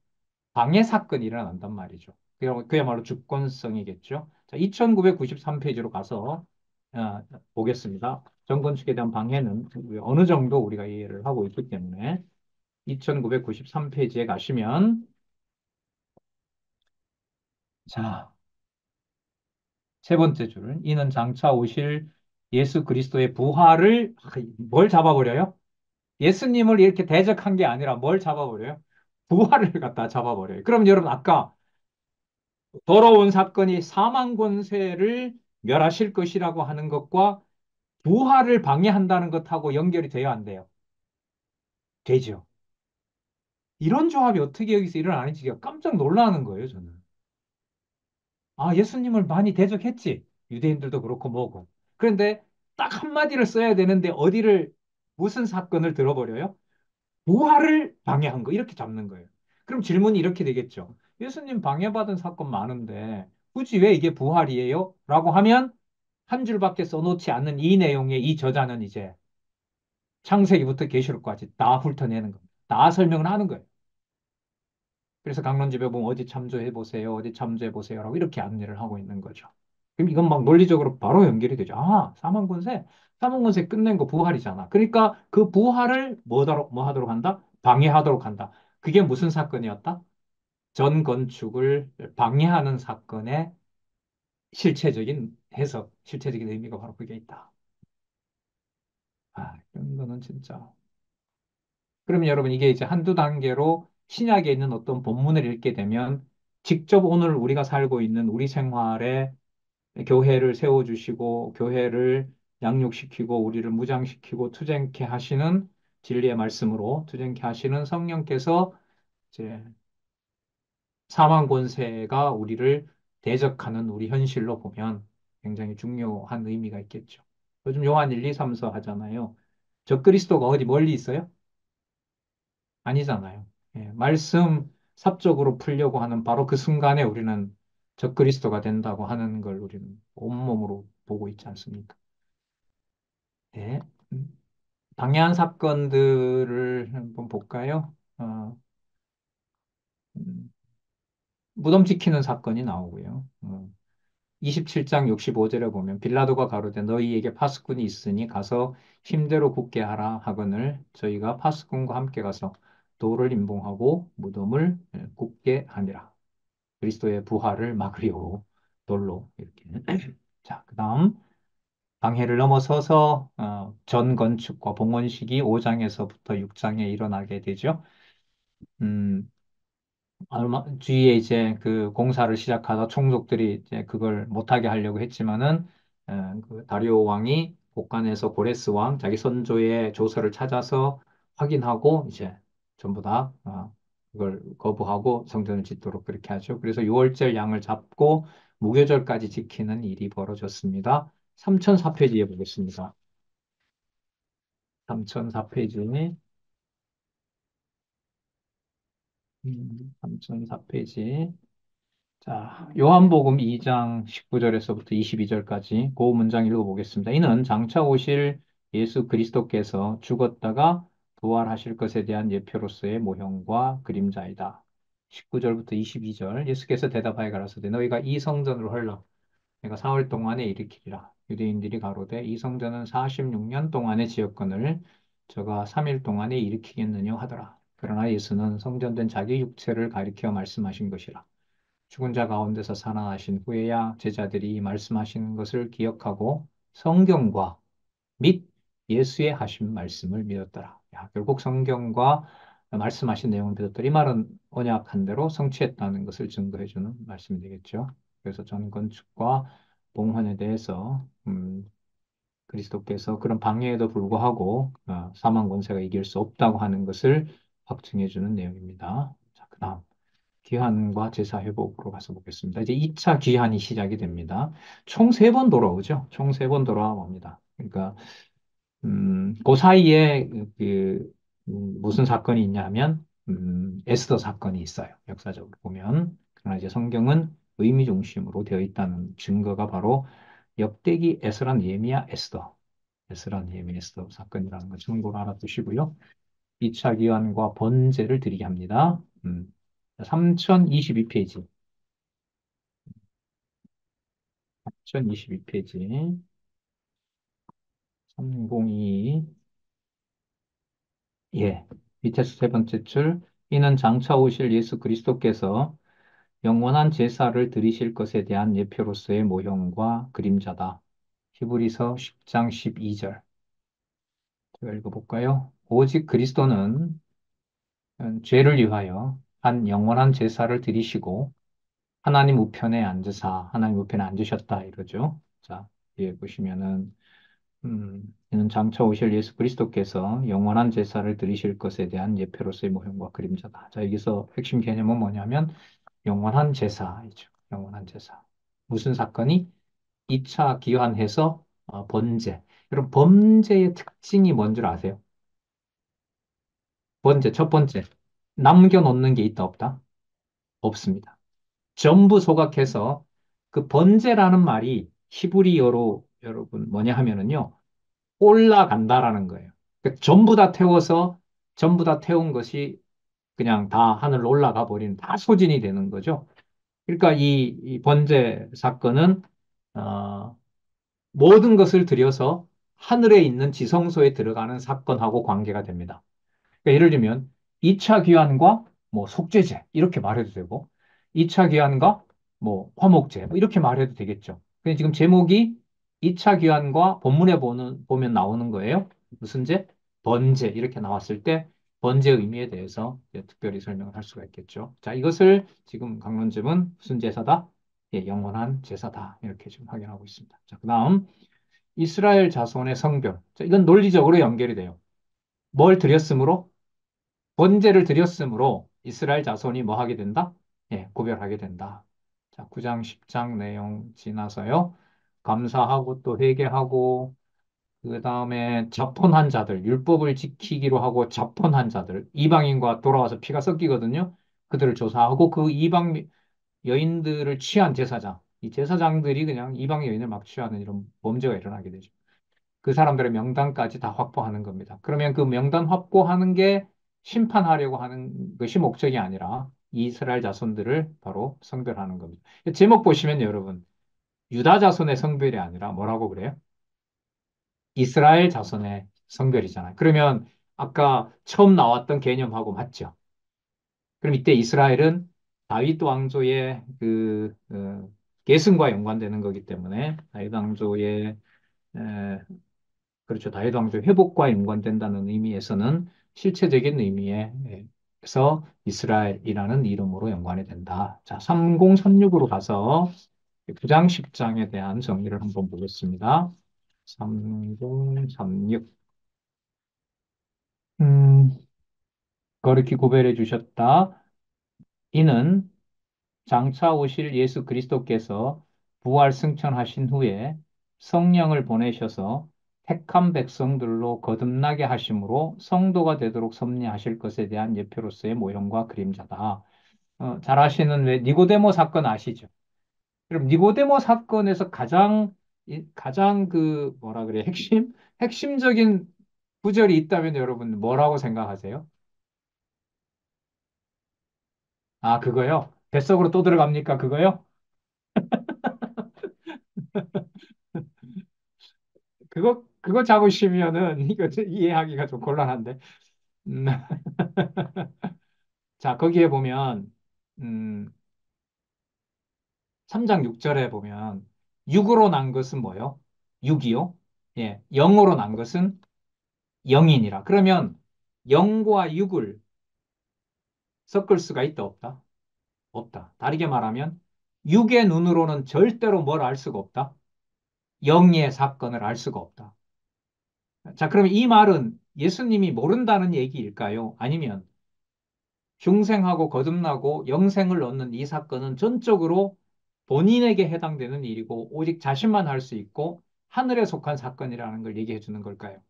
방해 사건이 일어난단 말이죠. 그야말로 주권성이겠죠. 자, 2993페이지로 가서 보겠습니다. 정건축에 대한 방해는 어느 정도 우리가 이해를 하고 있기 때문에 2993페이지에 가시면, 자, 세 번째 줄, 이는 장차 오실 예수 그리스도의 부활을, 뭘 잡아버려요? 예수님을 이렇게 대적한 게 아니라 뭘 잡아버려요? 부활을 갖다 잡아버려요. 그럼 여러분, 아까 더러운 사건이 사망 권세를 멸하실 것이라고 하는 것과 부활을 방해한다는 것하고 연결이 돼야 안 돼요? 되죠. 이런 조합이 어떻게 여기서 일어나는지 깜짝 놀라는 거예요, 저는. 아, 예수님을 많이 대적했지. 유대인들도 그렇고 뭐고. 그런데 딱 한마디를 써야 되는데 어디를, 무슨 사건을 들어버려요? 부활을 방해한 거. 이렇게 잡는 거예요. 그럼 질문이 이렇게 되겠죠. 예수님 방해받은 사건 많은데 굳이 왜 이게 부활이에요? 라고 하면 한 줄밖에 써놓지 않는 이 내용의 이 저자는 이제 창세기부터 계시록까지 다 훑어내는 겁니다. 다 설명을 하는 거예요. 그래서 강론집에 보면 어디 참조해 보세요, 어디 참조해 보세요라고 이렇게 안내를 하고 있는 거죠. 그럼 이건 막 논리적으로 바로 연결이 되죠. 아, 사망권세, 사망권세 끝낸 거 부활이잖아. 그러니까 그 부활을 뭐 하도록 한다? 방해하도록 한다. 그게 무슨 사건이었다? 전 건축을 방해하는 사건의 실체적인 해석, 실체적인 의미가 바로 그게 있다. 아, 이런 거는 진짜. 그러면 여러분 이게 이제 한두 단계로 신약에 있는 어떤 본문을 읽게 되면 직접 오늘 우리가 살고 있는 우리 생활에 교회를 세워주시고 교회를 양육시키고 우리를 무장시키고 투쟁케 하시는 진리의 말씀으로 투쟁케 하시는 성령께서 이제 사망 권세가 우리를 대적하는 우리 현실로 보면 굉장히 중요한 의미가 있겠죠. 요즘 요한 1, 2, 3서 하잖아요. 저 그리스도가 어디 멀리 있어요? 아니잖아요. 예, 말씀 삽적으로 풀려고 하는 바로 그 순간에 우리는 적그리스도가 된다고 하는 걸 우리는 온몸으로 보고 있지 않습니까? 네. 당연한 사건들을 한번 볼까요? 음, 무덤 지키는 사건이 나오고요. 27장 65절에 보면 빌라도가 가로되 너희에게 파수꾼이 있으니 가서 힘대로 굳게 하라 하거늘 저희가 파수꾼과 함께 가서 돌을 임봉하고 무덤을 굳게 하니라. 그리스도의 부활을 막으려고 돌로 이렇게. 자, 그다음 방해를 넘어서서 전건축과 봉헌식이 5장에서부터 6장에 일어나게 되죠. 음, 얼마 뒤에 이제 그 공사를 시작하다 총독들이 이제 그걸 못하게 하려고 했지만은 그 다리오 왕이 곳간에서 고레스 왕 자기 선조의 조서를 찾아서 확인하고 이제 전부 다 그걸 거부하고 성전을 짓도록 그렇게 하죠. 그래서 유월절 양을 잡고 무교절까지 지키는 일이 벌어졌습니다. 3004페이지에 보겠습니다. 3004페이지. 3004페이지. 자, 요한복음 2장 19절에서부터 22절까지 그 문장 읽어보겠습니다. 이는 장차 오실 예수 그리스도께서 죽었다가 부활하실 것에 대한 예표로서의 모형과 그림자이다. 19절부터 22절 예수께서 대답하여 가라사대 너희가 이 성전을 헐라 내가 사흘 동안에 일으키리라. 유대인들이 가로되 이 성전은 46년 동안의 지었거늘 저가 3일 동안에 일으키겠느냐 하더라. 그러나 예수는 성전된 자기 육체를 가리켜 말씀하신 것이라. 죽은 자 가운데서 살아나신 후에야 제자들이 말씀하신 것을 기억하고 성경과 및 예수의 하신 말씀을 믿었더라. 야, 결국 성경과 말씀하신 내용을 믿었더라. 이 말은 언약한 대로 성취했다는 것을 증거해주는 말씀이 되겠죠. 그래서 전건축과 봉헌에 대해서 그리스도께서 그런 방해에도 불구하고 사망 권세가 이길 수 없다고 하는 것을 확증해주는 내용입니다. 자, 그다음. 귀환과 제사 회복으로 가서 보겠습니다. 이제 2차 귀환이 시작이 됩니다. 총 세 번 돌아오죠. 총 세 번 돌아옵니다. 그러니까 그 사이에 무슨 사건이 있냐면 에스더 사건이 있어요. 역사적으로 보면. 그러나 이제 성경은 의미 중심으로 되어 있다는 증거가 바로 역대기 에스라 느헤미야 에스더 에스라 느헤미야 에스더 사건이라는 걸 참고로 알아두시고요. 2차 귀환과 번제를 드리게 합니다. 3022페이지. 3022페이지. 302. 예. 밑에서 세 번째 줄, 이는 장차 오실 예수 그리스도께서 영원한 제사를 드리실 것에 대한 예표로서의 모형과 그림자다. 히브리서 10장 12절. 제가 읽어볼까요? 오직 그리스도는 죄를 위하여 한 영원한 제사를 드리시고 하나님 우편에 앉으사 하나님 우편에 앉으셨다 이러죠. 자, 여기 보시면은 이는 장차 오실 예수 그리스도께서 영원한 제사를 드리실 것에 대한 예표로서의 모형과 그림자다. 자, 여기서 핵심 개념은 뭐냐면 영원한 제사이죠. 영원한 제사. 무슨 사건이 2차 기환해서 번제. 여러분 범죄의 특징이 뭔 줄 아세요? 번제 첫 번째. 남겨놓는 게 있다 없다? 없습니다. 전부 소각해서 그 번제라는 말이 히브리어로 여러분 뭐냐 하면은요. 올라간다라는 거예요. 그러니까 전부 다 태워서 전부 다 태운 것이 그냥 다 하늘로 올라가 버리는 다 소진이 되는 거죠. 그러니까 이 번제 사건은 어, 모든 것을 들여서 하늘에 있는 지성소에 들어가는 사건하고 관계가 됩니다. 그러니까 예를 들면 2차 귀환과 뭐 속죄제 이렇게 말해도 되고 2차 귀환과 뭐 화목제 뭐 이렇게 말해도 되겠죠. 근데 지금 제목이 2차 귀환과 본문에 보면 나오는 거예요. 무슨 제? 번제 이렇게 나왔을 때 번제의 의미에 대해서 이제 특별히 설명을 할 수가 있겠죠. 자, 이것을 지금 강론집은 무슨 제사다? 예, 영원한 제사다. 이렇게 지금 확인하고 있습니다. 자, 그다음 이스라엘 자손의 성별. 자, 이건 논리적으로 연결이 돼요. 뭘 드렸으므로? 번제를 드렸으므로 이스라엘 자손이 뭐 하게 된다? 예, 구별하게 된다. 자, 9장, 10장 내용 지나서요. 감사하고 또 회개하고 그 다음에 자폰한 자들, 율법을 지키기로 하고 자폰한 자들, 이방인과 돌아와서 피가 섞이거든요. 그들을 조사하고 그 이방 여인들을 취한 제사장, 이 제사장들이 그냥 이방 여인을 막 취하는 이런 범죄가 일어나게 되죠. 그 사람들의 명단까지 다 확보하는 겁니다. 그러면 그 명단 확보하는 게 심판하려고 하는 것이 목적이 아니라 이스라엘 자손들을 바로 성별하는 겁니다. 제목 보시면 여러분, 유다 자손의 성별이 아니라 뭐라고 그래요? 이스라엘 자손의 성별이잖아요. 그러면 아까 처음 나왔던 개념하고 맞죠? 그럼 이때 이스라엘은 다윗 왕조의 계승과 연관되는 거기 때문에 다윗 왕조의 그렇죠. 다윗 왕조 회복과 연관된다는 의미에서는 실체적인 의미에서 이스라엘이라는 이름으로 연관이 된다. 자, 3036으로 가서 9장 10장에 대한 정리를 한번 보겠습니다. 3036. 음, 거룩히 구별해 주셨다. 이는 장차 오실 예수 그리스도께서 부활 승천하신 후에 성령을 보내셔서 택한 백성들로 거듭나게 하심으로 성도가 되도록 섭리하실 것에 대한 예표로서의 모형과 그림자다. 잘 아시는 왜 니고데모 사건 아시죠? 그럼 니고데모 사건에서 가장 그 뭐라 그래 핵심적인 구절이 있다면 여러분 뭐라고 생각하세요? 아, 그거요? 뱃속으로 또 들어갑니까? 그거요? 그거 잡으시면은, 이거 이해하기가 좀 곤란한데. 음, 자, 거기에 보면, 음, 3장 6절에 보면, 6으로 난 것은 뭐요? 6이요? 예, 0으로 난 것은 영이니라. 그러면 0과 6을 섞을 수가 있다, 없다? 없다. 다르게 말하면, 6의 눈으로는 절대로 뭘 알 수가 없다? 영의 사건을 알 수가 없다. 자, 그러면 이 말은 예수님이 모른다는 얘기일까요? 아니면 중생하고 거듭나고 영생을 얻는 이 사건은 전적으로 본인에게 해당되는 일이고 오직 자신만 할 수 있고 하늘에 속한 사건이라는 걸 얘기해 주는 걸까요?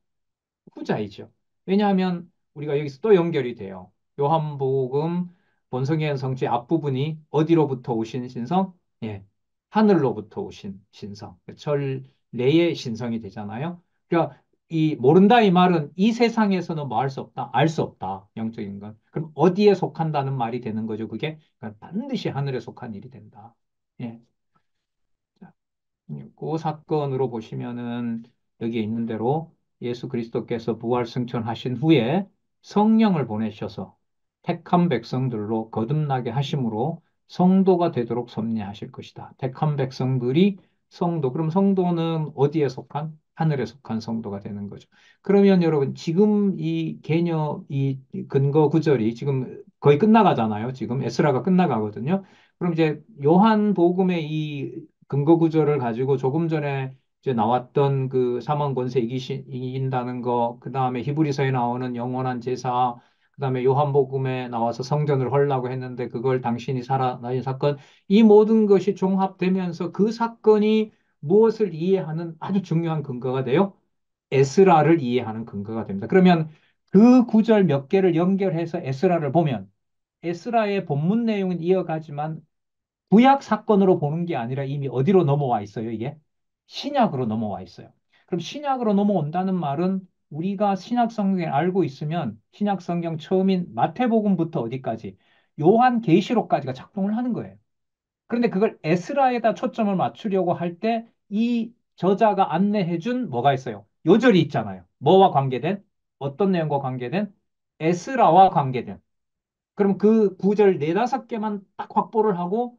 후자이죠. 왜냐하면 우리가 여기서 또 연결이 돼요. 요한복음 본성의 성취 앞부분이 어디로부터 오신 신성? 예, 하늘로부터 오신 신성. 천래의 신성이 되잖아요. 그러니까 이 모른다 이 말은 이 세상에서는 뭐 할 수 없다, 알 수 없다, 영적인 건. 그럼 어디에 속한다는 말이 되는 거죠, 그게? 그러니까 반드시 하늘에 속한 일이 된다. 예. 그 사건으로 보시면은 여기에 있는 대로 예수 그리스도께서 부활 승천하신 후에 성령을 보내셔서 택한 백성들로 거듭나게 하심으로 성도가 되도록 섭리하실 것이다. 택한 백성들이 성도, 그럼 성도는 어디에 속한? 하늘에 속한 성도가 되는 거죠. 그러면 여러분, 지금 이 개념, 이 근거 구절이 지금 거의 끝나가잖아요. 지금 에스라가 끝나가거든요. 그럼 이제 요한복음의 이 근거 구절을 가지고 조금 전에 이제 나왔던 그 사망 권세 이긴다는 거, 그 다음에 히브리서에 나오는 영원한 제사, 그 다음에 요한복음에 나와서 성전을 헐라고 했는데 그걸 당신이 살아나신 사건, 이 모든 것이 종합되면서 그 사건이 무엇을 이해하는 아주 중요한 근거가 돼요? 에스라를 이해하는 근거가 됩니다. 그러면 그 구절 몇 개를 연결해서 에스라를 보면 에스라의 본문 내용은 이어가지만 구약 사건으로 보는 게 아니라 이미 어디로 넘어와 있어요, 이게? 신약으로 넘어와 있어요. 그럼 신약으로 넘어온다는 말은 우리가 신약 성경을 알고 있으면 신약 성경 처음인 마태복음부터 어디까지? 요한계시록까지가 작동을 하는 거예요. 그런데 그걸 에스라에다 초점을 맞추려고 할 때 이 저자가 안내해준 뭐가 있어요? 요절이 있잖아요. 뭐와 관계된? 어떤 내용과 관계된? 에스라와 관계된. 그럼 그 구절 네다섯 개만 딱 확보를 하고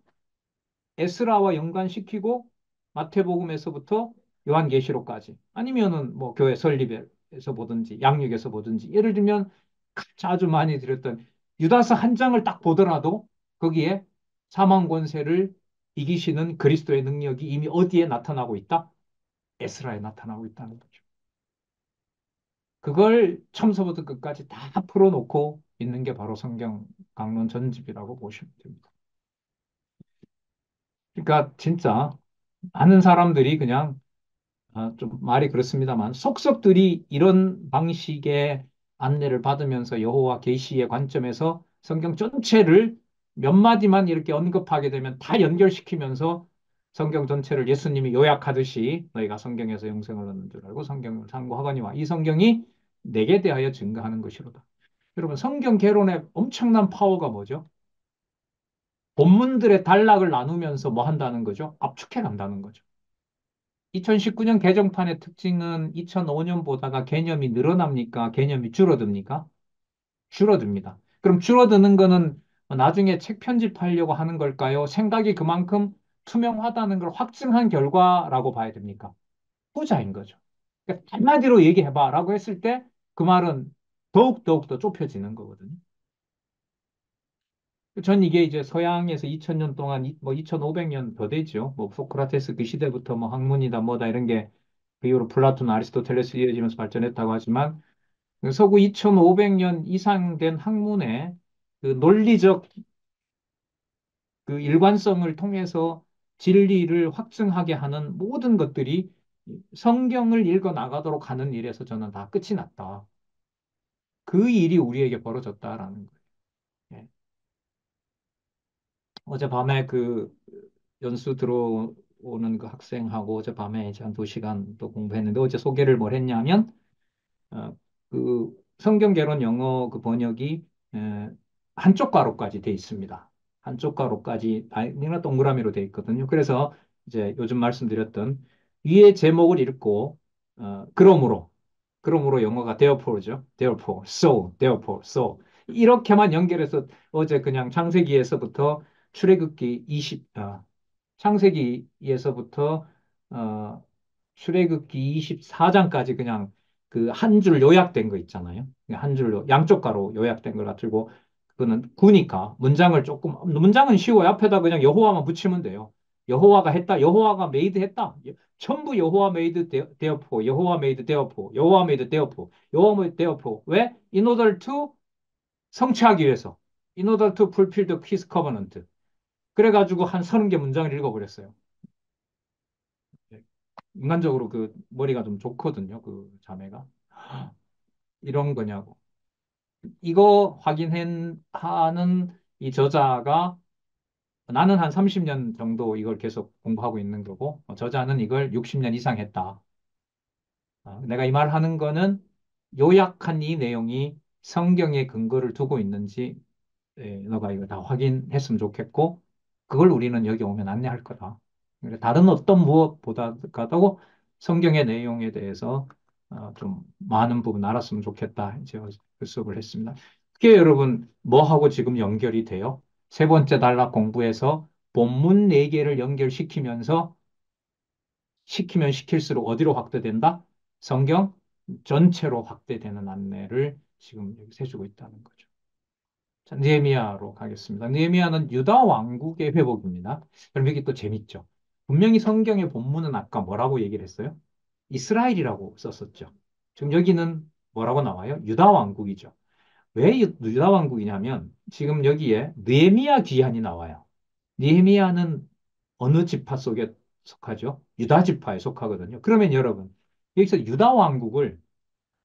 에스라와 연관시키고 마태복음에서부터 요한계시록까지 아니면은 뭐 교회 설립에서 보든지 양육에서 보든지 예를 들면 아주 많이 드렸던 유다서 한 장을 딱 보더라도 거기에 사망 권세를 이기시는 그리스도의 능력이 이미 어디에 나타나고 있다? 에스라에 나타나고 있다는 거죠. 그걸 처음서부터 끝까지 다 풀어놓고 있는 게 바로 성경 강론 전집이라고 보시면 됩니다. 그러니까 진짜 많은 사람들이 그냥 좀 말이 그렇습니다만 속속들이 이런 방식의 안내를 받으면서 여호와 계시의 관점에서 성경 전체를 몇 마디만 이렇게 언급하게 되면 다 연결시키면서 성경 전체를 예수님이 요약하듯이 너희가 성경에서 영생을 얻는 줄 알고 성경을 상고하거니와 이 성경이 내게 대하여 증거하는 것이로다. 여러분 성경 개론의 엄청난 파워가 뭐죠? 본문들의 단락을 나누면서 뭐 한다는 거죠? 압축해 간다는 거죠. 2019년 개정판의 특징은 2005년보다가 개념이 늘어납니까? 개념이 줄어듭니까? 줄어듭니다. 그럼 줄어드는 거는 나중에 책 편집하려고 하는 걸까요? 생각이 그만큼 투명하다는 걸 확증한 결과라고 봐야 됩니까? 후자인 거죠. 그러니까 한마디로 얘기해봐라고 했을 때 그 말은 더욱 더 좁혀지는 거거든요. 전 이게 이제 서양에서 2000년 동안 뭐 2500년 더 되죠. 뭐 소크라테스 그 시대부터 뭐 학문이다 뭐다 이런 게 그 이후로 플라톤, 아리스토텔레스 이어지면서 발전했다고 하지만 그 서구 2500년 이상 된 학문의 그 논리적 그 일관성을 통해서 진리를 확증하게 하는 모든 것들이 성경을 읽어 나가도록 하는 일에서 저는 다 끝이 났다. 그 일이 우리에게 벌어졌다라는 거예요. 예. 어젯밤에 그 연수 들어오는 그 학생하고 어젯밤에 이제 한 2시간 또 공부했는데 어제 소개를 뭘 했냐면 그 성경 개론 영어 그 번역이 한쪽 가로까지 돼 있습니다. 한쪽 가로까지 아니라 동그라미로 돼 있거든요. 그래서 이제 요즘 말씀드렸던 위에 제목을 읽고 그러므로 영어가 therefore죠. therefore, so, therefore, so 이렇게만 연결해서 어제 그냥 창세기에서부터 출애굽기 창세기에서부터 어, 출애굽기 24장까지 그냥 그 한 줄 요약된 거 있잖아요. 한 줄로 양쪽 가로 요약된 걸 가지고 그거는 구니까 문장을 조금 문장은 쉬워요. 앞에다 그냥 여호와만 붙이면 돼요. 여호와가 했다. 여호와가 메이드 했다. 전부 여호와 메이드 데어포 여호와 메이드 데어포 여호와 메이드 데어포 여호와 메이드 데어포 왜? In order to 성취하기 위해서. In order to fulfill the his covenant. 그래가지고 한 30개 문장을 읽어버렸어요. 인간적으로 그 머리가 좀 좋거든요. 그 자매가. 이런 거냐고. 이거 하는 이 저자가 나는 한 30년 정도 이걸 계속 공부하고 있는 거고 저자는 이걸 60년 이상 했다. 내가 이 말 하는 거는 요약한 이 내용이 성경에 근거를 두고 있는지 너가 이거 다 확인했으면 좋겠고 그걸 우리는 여기 오면 안내할 거다. 그러니까 다른 어떤 무엇보다도 성경의 내용에 대해서 좀 많은 부분 알았으면 좋겠다. 이제 그 수업을 했습니다. 그게 여러분 뭐하고 지금 연결이 돼요? 세 번째 단락 공부에서 본문 네 개를 연결시키면서 시키면 시킬수록 어디로 확대된다? 성경 전체로 확대되는 안내를 지금 여기 해주고 있다는 거죠. 자, 느헤미야로 가겠습니다. 느헤미야는 유다 왕국의 회복입니다. 그럼 여기 또 재밌죠. 분명히 성경의 본문은 아까 뭐라고 얘기를 했어요? 이스라엘이라고 썼었죠. 지금 여기는 뭐라고 나와요? 유다 왕국이죠. 왜 유다 왕국이냐면 지금 여기에 느헤미야 귀환이 나와요. 느헤미야는 어느 지파 속에 속하죠? 유다 지파에 속하거든요. 그러면 여러분 여기서 유다 왕국을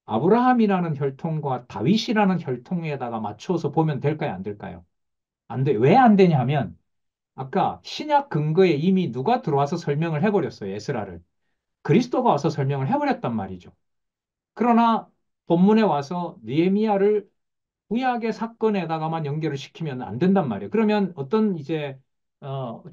아브라함이라는 혈통과 다윗이라는 혈통에다가 맞춰서 보면 될까요? 안 될까요? 안 돼. 왜 안 되냐 하면 아까 신약 근거에 이미 누가 들어와서 설명을 해버렸어요. 에스라를. 그리스도가 와서 설명을 해버렸단 말이죠. 그러나 본문에 와서 느헤미야를 구약의 사건에다가만 연결을 시키면 안 된단 말이에요. 그러면 어떤 이제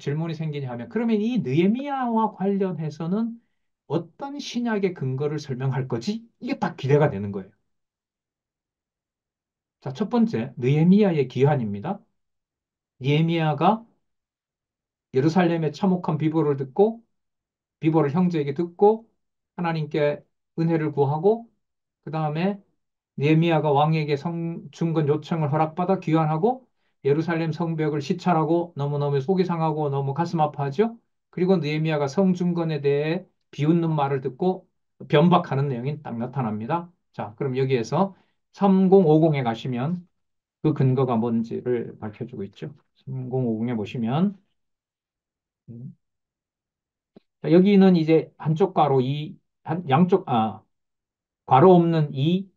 질문이 생기냐 하면 그러면 이 느헤미야와 관련해서는 어떤 신약의 근거를 설명할 거지? 이게 딱 기대가 되는 거예요. 자, 첫 번째, 느헤미야의 기한입니다. 느헤미야가 예루살렘의 참혹한 비보를 듣고 비보를 형제에게 듣고 하나님께 은혜를 구하고 그 다음에 느헤미야가 왕에게 중건 요청을 허락받아 귀환하고 예루살렘 성벽을 시찰하고 너무너무 속이 상하고 너무 가슴 아파하죠. 그리고 느헤미야가 성중건에 대해 비웃는 말을 듣고 변박하는 내용이 딱 나타납니다. 자, 그럼 여기에서 3050에 가시면 그 근거가 뭔지를 밝혀주고 있죠. 3050에 보시면 자, 여기는 이제 한쪽 괄호 2, 양쪽 괄호 없는 2,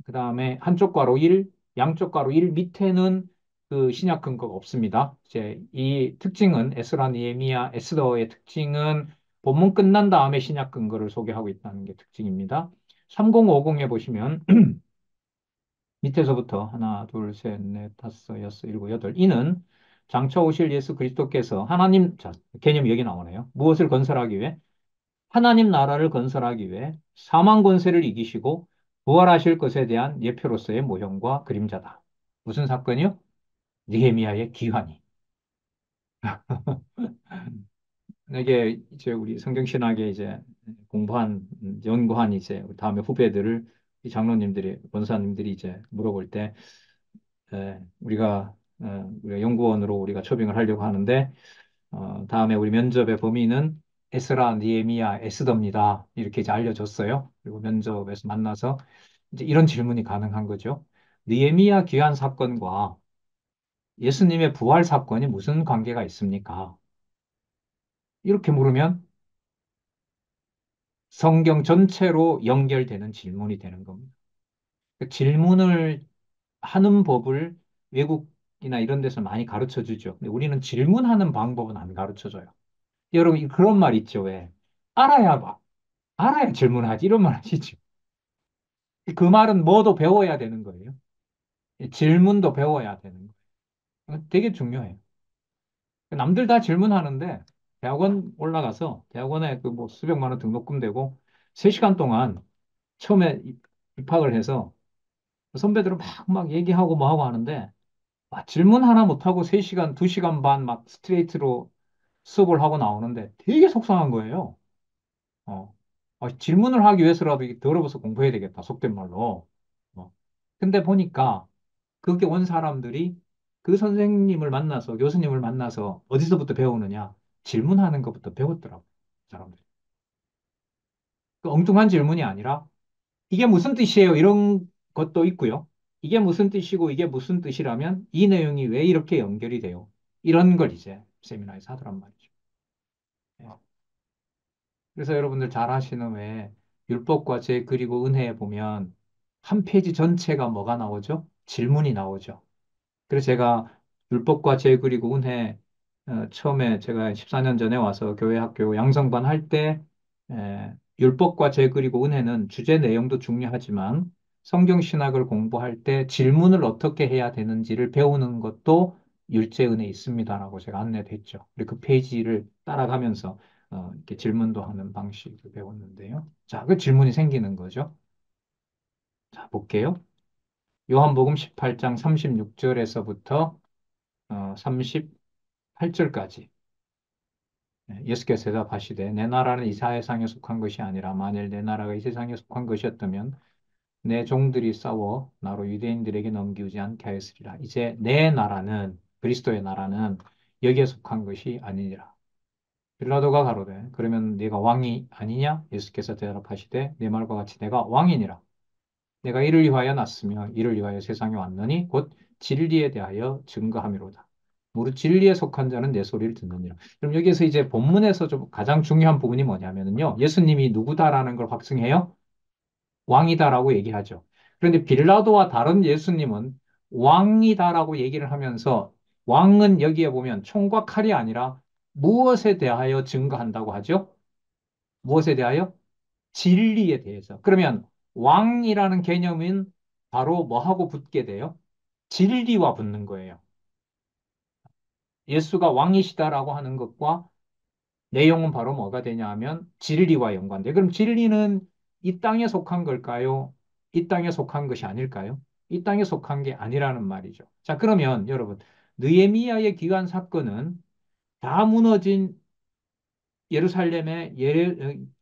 그다음에 한쪽 괄호 1, 양쪽 괄호 1 밑에는 그 신약 근거가 없습니다. 이제 이 특징은 에스라 니에미야 에스더의 특징은 본문 끝난 다음에 신약 근거를 소개하고 있다는 게 특징입니다. 3050에 보시면 밑에서부터 하나, 둘, 셋, 넷, 다섯, 여섯, 일곱, 여덟. 이는 장차 오실 예수 그리스도께서 하나님, 자, 개념이 여기 나오네요. 무엇을 건설하기 위해? 하나님 나라를 건설하기 위해 사망 권세를 이기시고 부활하실 것에 대한 예표로서의 모형과 그림자다. 무슨 사건이요? 느헤미야의 귀환이. 이게 이제 우리 성경신학에 이제 공부한 연구한 이제 다음에 후배들을 이 장로님들이 권사님들이 이제 물어볼 때 우리가 연구원으로 우리가 초빙을 하려고 하는데 다음에 우리 면접의 범위는 에스라, 니에미야, 에스더입니다. 이렇게 이제 알려줬어요. 그리고 면접에서 만나서 이제 이런 질문이 가능한 거죠. 니에미야 귀환 사건과 예수님의 부활 사건이 무슨 관계가 있습니까? 이렇게 물으면 성경 전체로 연결되는 질문이 되는 겁니다. 그 질문을 하는 법을 외국이나 이런 데서 많이 가르쳐 주죠. 근데 우리는 질문하는 방법은 안 가르쳐 줘요. 여러분, 그런 말 있죠, 왜? 알아야, 알아야 질문하지. 이런 말 하시죠. 그 말은 뭐도 배워야 되는 거예요. 질문도 배워야 되는 거예요. 되게 중요해요. 남들 다 질문하는데, 대학원 올라가서, 대학원에 그 뭐 수백만 원 등록금 되고, 3시간 동안 처음에 입학을 해서 선배들은 막 얘기하고 뭐 하고 하는데, 질문 하나 못하고 3시간, 2시간 반 막 스트레이트로 수업을 하고 나오는데 되게 속상한 거예요. 어. 질문을 하기 위해서라도 이게 더러워서 공부해야 되겠다. 속된 말로. 어. 근데 보니까 그게 온 사람들이 그 선생님을 만나서, 교수님을 만나서 어디서부터 배우느냐? 질문하는 것부터 배웠더라고. 사람들이. 그 엉뚱한 질문이 아니라 이게 무슨 뜻이에요? 이런 것도 있고요. 이게 무슨 뜻이고 이게 무슨 뜻이라면 이 내용이 왜 이렇게 연결이 돼요? 이런 걸 이제 세미나에서 하더란 말이죠. 예. 그래서 여러분들 잘 아시는 왜 율법과 제 그리고 은혜에 보면 한 페이지 전체가 뭐가 나오죠? 질문이 나오죠. 그래서 제가 율법과 제 그리고 은혜 처음에 제가 14년 전에 와서 교회 학교 양성반 할 때 율법과 제 그리고 은혜는 주제 내용도 중요하지만 성경 신학을 공부할 때 질문을 어떻게 해야 되는지를 배우는 것도 율제 은혜 있습니다라고 제가 안내했죠. 그리고 그 페이지를 따라가면서 이렇게 질문도 하는 방식을 배웠는데요. 자, 그 질문이 생기는 거죠. 자, 볼게요. 요한복음 18장 36절에서부터 38절까지 예수께서 대답하시되 내 나라는 이 세상에 속한 것이 아니라 만일 내 나라가 이 세상에 속한 것이었다면 내 종들이 싸워 나로 유대인들에게 넘기지 않게 하였으리라. 이제 내 나라는 그리스도의 나라는 여기에 속한 것이 아니니라. 빌라도가 가로되 그러면 네가 왕이 아니냐? 예수께서 대답하시되 내 말과 같이 내가 왕이니라. 내가 이를 위하여 났으며 이를 위하여 세상에 왔느니 곧 진리에 대하여 증거함이로다. 무릇 진리에 속한 자는 내 소리를 듣느니라. 그럼 여기에서 이제 본문에서 좀 가장 중요한 부분이 뭐냐면요. 예수님이 누구다라는 걸 확증해요. 왕이다라고 얘기하죠. 그런데 빌라도와 다른 예수님은 왕이다라고 얘기를 하면서 왕은 여기에 보면 총과 칼이 아니라 무엇에 대하여 증거한다고 하죠? 무엇에 대하여? 진리에 대해서. 그러면 왕이라는 개념은 바로 뭐하고 붙게 돼요? 진리와 붙는 거예요. 예수가 왕이시다라고 하는 것과 내용은 바로 뭐가 되냐 하면 진리와 연관돼. 그럼 진리는 이 땅에 속한 걸까요? 이 땅에 속한 것이 아닐까요? 이 땅에 속한 게 아니라는 말이죠. 자, 그러면 여러분, 느헤미야의 귀환 사건은 다 무너진 예루살렘의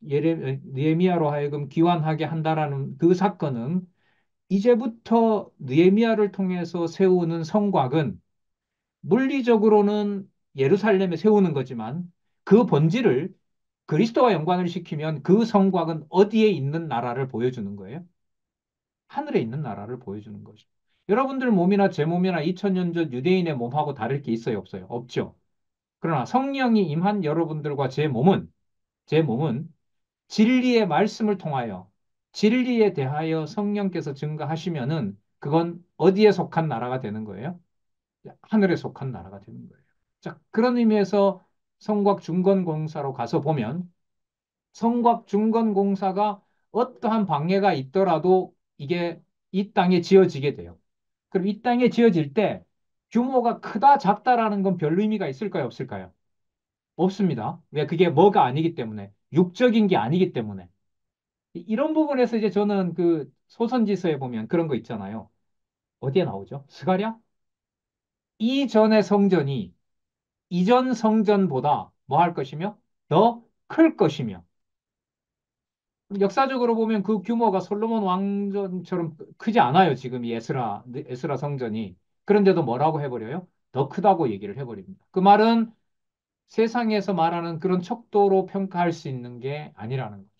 느헤미야로 하여금 귀환하게 한다라는 그 사건은 이제부터 느헤미야를 통해서 세우는 성곽은 물리적으로는 예루살렘에 세우는 거지만 그 본질을 그리스도와 연관을 시키면 그 성곽은 어디에 있는 나라를 보여주는 거예요? 하늘에 있는 나라를 보여주는 거죠. 여러분들 몸이나 제 몸이나 2000년 전 유대인의 몸하고 다를 게 있어요, 없어요? 없죠. 그러나 성령이 임한 여러분들과 제 몸은 진리의 말씀을 통하여 진리에 대하여 성령께서 증거하시면은 그건 어디에 속한 나라가 되는 거예요? 하늘에 속한 나라가 되는 거예요. 자, 그런 의미에서 성곽 중건공사로 가서 보면 성곽 중건공사가 어떠한 방해가 있더라도 이게 이 땅에 지어지게 돼요. 그럼 이 땅에 지어질 때 규모가 크다 작다라는 건 별 의미가 있을까요, 없을까요? 없습니다. 왜? 그게 뭐가 아니기 때문에 육적인 게 아니기 때문에 이런 부분에서 이제 저는 그 소선지서에 보면 그런 거 있잖아요. 어디에 나오죠? 스가랴? 이전의 성전이 이전 성전보다 뭐 할 것이며 더 클 것이며 역사적으로 보면 그 규모가 솔로몬 왕전처럼 크지 않아요. 지금 이 에스라 성전이. 그런데도 뭐라고 해버려요? 더 크다고 얘기를 해버립니다. 그 말은 세상에서 말하는 그런 척도로 평가할 수 있는 게 아니라는 거죠.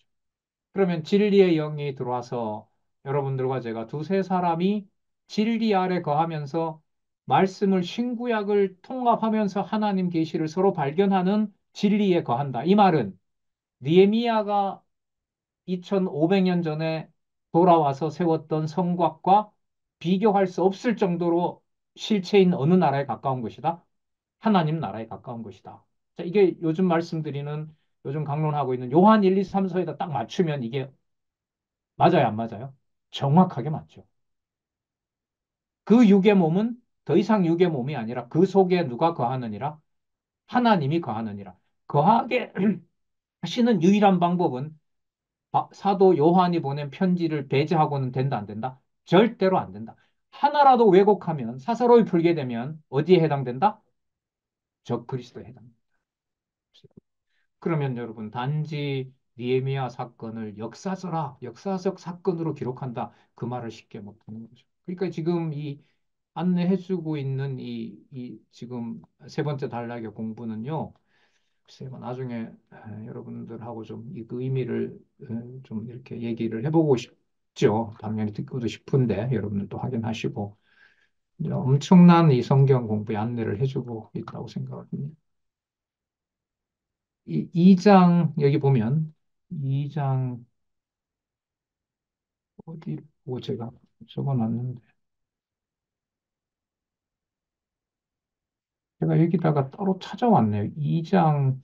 그러면 진리의 영이 들어와서 여러분들과 제가 두세 사람이 진리 아래 거하면서 말씀을 신구약을 통합하면서 하나님 계시를 서로 발견하는 진리에 거한다. 이 말은 니에미야가 2500년 전에 돌아와서 세웠던 성곽과 비교할 수 없을 정도로 실체인 어느 나라에 가까운 것이다? 하나님 나라에 가까운 것이다. 자, 이게 요즘 말씀드리는, 요즘 강론하고 있는 요한 1, 2, 3, 4에다 딱 맞추면 이게 맞아요, 안 맞아요? 정확하게 맞죠. 그 육의 몸은 더 이상 육의 몸이 아니라 그 속에 누가 거하느니라? 하나님이 거하느니라. 거하게 하시는 유일한 방법은 사도 요한이 보낸 편지를 배제하고는 된다, 안 된다? 절대로 안 된다. 하나라도 왜곡하면, 사사로이 풀게 되면 어디에 해당된다? 적 그리스도에 해당된다. 그러면 여러분, 단지 니에미야 사건을 역사적 사건으로 기록한다. 그 말을 쉽게 못하는 거죠. 그러니까 지금 이 안내해주고 있는 이 지금 세 번째 단락의 공부는요. 글쎄요, 나중에 여러분들하고 좀 그 의미를 좀 이렇게 얘기를 해보고 싶죠. 당연히 듣고도 싶은데 여러분들도 확인하시고 이제 엄청난 이 성경 공부에 안내를 해주고 있다고 생각합니다. 이 2장 여기 보면 2장 어디 뭐 제가 적어놨는데 제가 여기다가 따로 찾아왔네요. 2장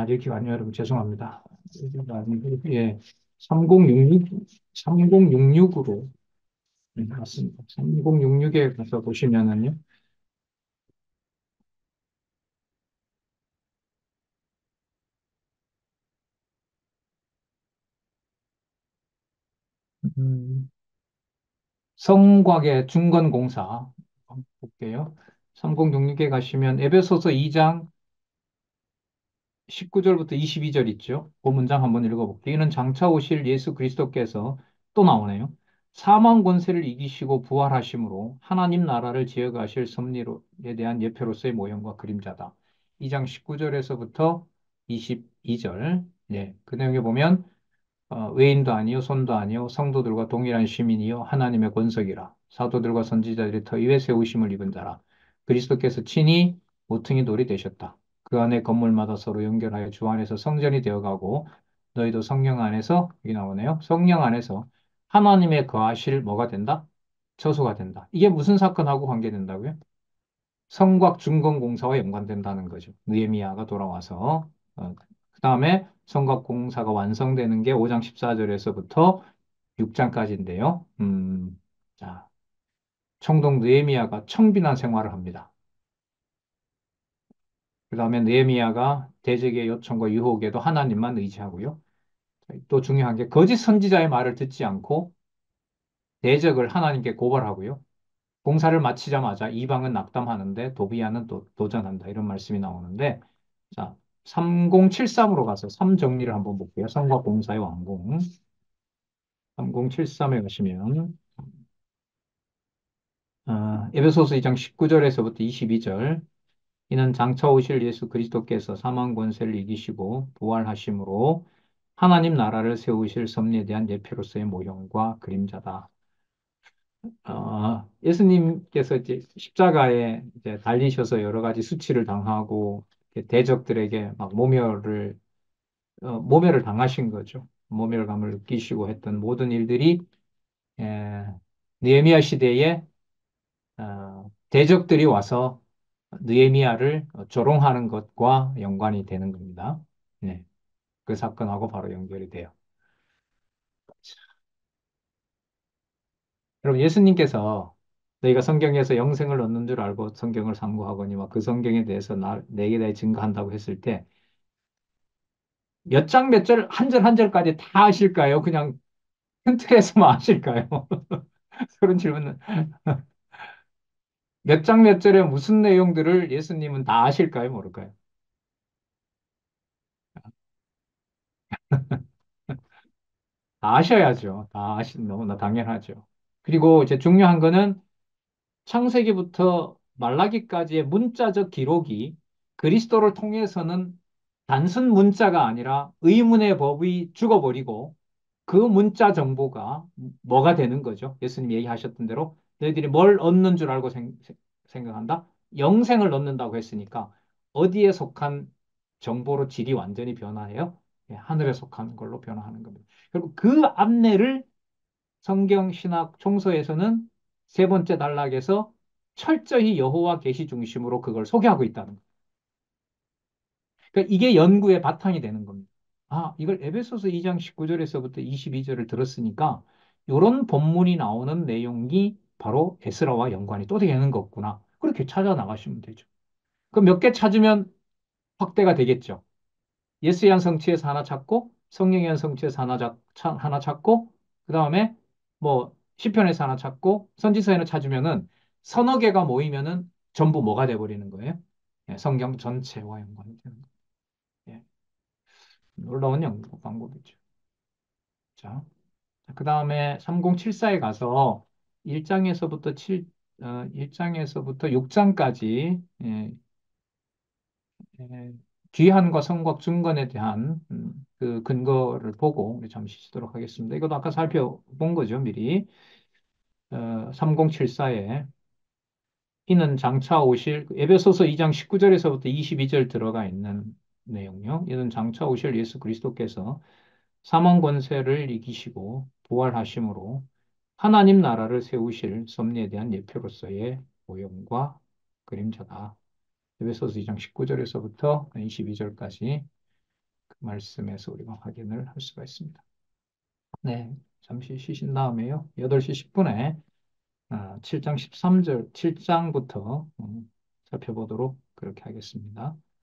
여기 아니요 여러분 죄송합니다. 여기가 아니고 예 3066으로 맞습니다. 3066에 가서 보시면은요. 음, 성곽의 중건공사 한번 볼게요. 3066에 가시면 에베소서 2장 19절부터 22절 있죠. 그 문장 한번 읽어볼게요. 이는 장차 오실 예수 그리스도께서 또 나오네요. 사망 권세를 이기시고 부활하심으로 하나님 나라를 지어가실 섭리에 대한 예표로서의 모형과 그림자다. 2장 19절에서부터 22절. 네, 그 내용에 보면 외인도 아니요 손도 아니요 성도들과 동일한 시민이요 하나님의 권석이라 사도들과 선지자들이 터 위에 세우심을 입은 자라 그리스도께서 친히 모퉁이 돌이 되셨다. 그 안에 건물마다 서로 연결하여 주 안에서 성전이 되어가고 너희도 성령 안에서 여기 나오네요. 성령 안에서 하나님의 거하실 뭐가 된다? 처소가 된다. 이게 무슨 사건하고 관계된다고요? 성곽 준공공사와 연관된다는 거죠. 느헤미야가 돌아와서 그 다음에 성곽 공사가 완성되는 게 5장 14절에서부터 6장까지인데요. 자, 청동 느헤미야가 청빈한 생활을 합니다. 그 다음에 느헤미야가 대적의 요청과 유혹에도 하나님만 의지하고요. 또 중요한 게 거짓 선지자의 말을 듣지 않고 대적을 하나님께 고발하고요. 공사를 마치자마자 이방은 낙담하는데 도비야는 또 도전한다. 이런 말씀이 나오는데 자, 3073으로 가서 3 정리를 한번 볼게요. 성과 공사의 완공. 3073에 가시면 에베소서 2장 19절에서부터 22절 이는 장차 오실 예수 그리스도께서 사망 권세를 이기시고 부활하심으로 하나님 나라를 세우실 섭리에 대한 예표로서의 모형과 그림자다. 예수님께서 이제 십자가에 이제 달리셔서 여러 가지 수치를 당하고 이렇게 대적들에게 막 모멸을 당하신 거죠. 모멸감을 느끼시고 했던 모든 일들이 에, 느헤미야 시대에 대적들이 와서 느헤미야를 조롱하는 것과 연관이 되는 겁니다. 네, 그 사건하고 바로 연결이 돼요. 여러분, 예수님께서 너희가 성경에서 영생을 얻는 줄 알고 성경을 상고하거니 그 성경에 대해서 내게 대해 증거한다고 했을 때 몇 장 몇 절, 한 절 한 절까지 다 아실까요? 그냥 큰 틀에서만 아실까요? 그런 질문은 몇 장 몇 절에 무슨 내용들을 예수님은 다 아실까요? 모를까요? 다 아셔야죠. 너무나 당연하죠. 그리고 이제 중요한 거는 창세기부터 말라기까지의 문자적 기록이 그리스도를 통해서는 단순 문자가 아니라 의문의 법이 죽어버리고 그 문자 정보가 뭐가 되는 거죠? 예수님이 얘기하셨던 대로 너희들이 뭘 얻는 줄 알고 생각한다? 영생을 얻는다고 했으니까 어디에 속한 정보로 질이 완전히 변화해요? 예, 하늘에 속한 걸로 변화하는 겁니다. 그리고 그 안내를 성경 신학 총서에서는 세 번째 단락에서 철저히 여호와 계시 중심으로 그걸 소개하고 있다는 거예요. 그러니까 이게 연구의 바탕이 되는 겁니다. 이걸 에베소서 2장 19절에서부터 22절을 들었으니까 이런 본문이 나오는 내용이 바로 에스라와 연관이 또 되는 거구나. 그렇게 찾아 나가시면 되죠. 그럼 몇 개 찾으면 확대가 되겠죠. 예수의 한 성취에서 하나 찾고 성령의 한 성취에서 하나 찾고 그 다음에 뭐 시편에서 하나 찾고 선지서에는 찾으면은 서너 개가 모이면은 전부 뭐가 돼버리는 거예요? 예, 성경 전체와 연관이 되는 거예요. 예, 놀라운 연구 방법이죠. 자, 그 다음에 3074에 가서 1장에서부터 1장에서부터 6장까지 예, 귀환과 성곽 중건에 대한 그 근거를 보고 우리 잠시 쉬도록 하겠습니다. 이것도 아까 살펴본 거죠, 미리. 3074에 이는 장차 오실 에베소서 2장 19절에서부터 22절 들어가 있는 내용요. 이는 장차 오실 예수 그리스도께서 사망 권세를 이기시고 부활하심으로 하나님 나라를 세우실 섭리에 대한 예표로서의 모형과 그림자다. 에베소서 2장 19절에서부터 22절까지 그 말씀에서 우리가 확인을 할 수가 있습니다. 네, 잠시 쉬신 다음에요. 8시 10분에 7장 13절, 7장부터 살펴보도록 그렇게 하겠습니다.